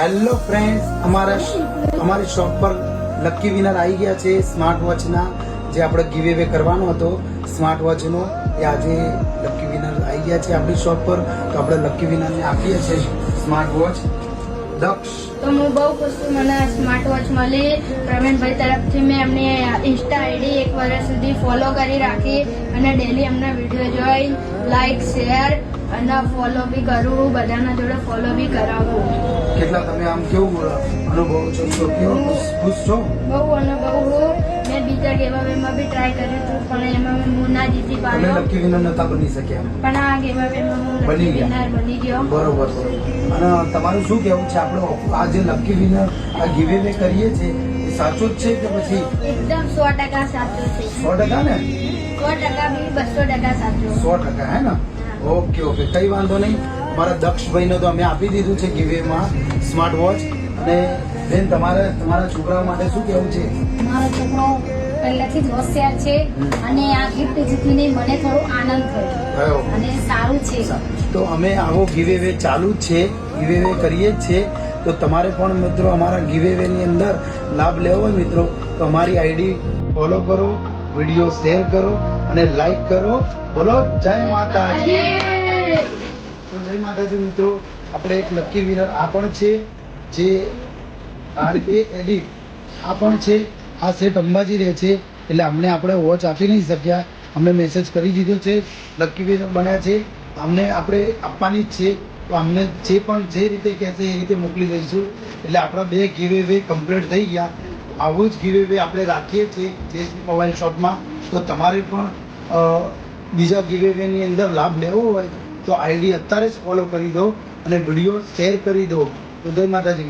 Hello friends, અમારી shop પર lucky winner આવી ગયા છે સ્માર્ટ વોચના. જે આપણે ગીવ અવે કરવાનો હતો સ્માર્ટ વોચનો, એ આજે લકી વિનર આવી ગયા છે આપણી શોપ પર. તો આપણે લકી વિનરને આપીએ છીએ સ્માર્ટ વોચ. દક્ષ, તો હું બહુ ખુશ છું, મને સ્માર્ટ વોચ મળી. પ્રવીણભાઈ તરફથી મેં એમને ઇન્સ્ટા આઈડી 1 વર્ષ સુધી ફોલો કરી રાખી અને ડેલી એમના વિડીયો જોઈ, લાઈક, શેર અને ફોલો બી કરું, બધાના જોડે ફોલો બી કરાવું. કેટલા તમે આમ કેવું અનુભવ છો? કેવો ખુશ છો? બહુ અનુભવ. મેં બીજા ગેમમાં બી ટ્રાય કર્યું હતું પણ એમાં હું ના જીતી તમે પાડ્યો, લકી વિનર નતા બની શક્યા, પણ આ ગેમમાં હું બની લકી ગયા. વિનર બની ગયો. બરોબર. અને તમારું શું કહેવું છે? આપણે આ જે લકી વિનર આ ગીવ અવે કરીએ છીએ એ સાચું જ છે કે પછી? એકદમ 100% સાચું છે. 100% ને? 100% બી 200% સાચું. 100% હે ને? ઓકે, કઈ વાંધો નહીં. મારા દક્ષભાઈને તો અમે આપી દીધું છે ગીવ અવેમાં સ્માર્ટ વોચ. અને બેન, તમારા છોકરાઓ માટે શું કહેવું છે? મારો છોકરો પહેલાથી જ હોશિયાર છે અને આ ગિફ્ટ જીતીને મને થોડો આનંદ થયો અને સારું છે. તો અમે આવો ગીવ અવે ચાલુ જ છે, ગીવ અવે કરીએ જ છે. તો તમારે પણ મિત્રો અમારા ગીવ અવેની અંદર લાભ લેવો હોય મિત્રો, તો અમારી આઈડી ફોલો કરો, વિડીયો શેર કરો અને લાઈક કરો. બોલો જય માતાજી. તો જય માતાજી મિત્રો. આપણે એક લકી વિનર આ પણ છે, જે RALE આ પણ છે. આ સેટ અંબાજી રહે છે, એટલે અમને આપણે વોચ આપી નહીં શક્યા. અમને મેસેજ કરી દીધો છે, લકી વિનર બન્યા છે, અમને આપણે આપવાની જ છે. તો અમને જે પણ જે રીતે કહેશે એ રીતે મોકલી દઈશું. એટલે આપણા 2 ગીવ અવે કમ્પ્લીટ થઈ ગયા. આવું જ ગીવ અવે આપણે રાખીએ છીએ જે મોબાઈલ શોપમાં. તો તમારે પણ બીજા ગીવ અવેની અંદર લાભ લેવો હોય તો આઈડી અત્યારે જ ફોલો કરી દો અને વિડીયો શેર કરી દો. તો જય માતાજી.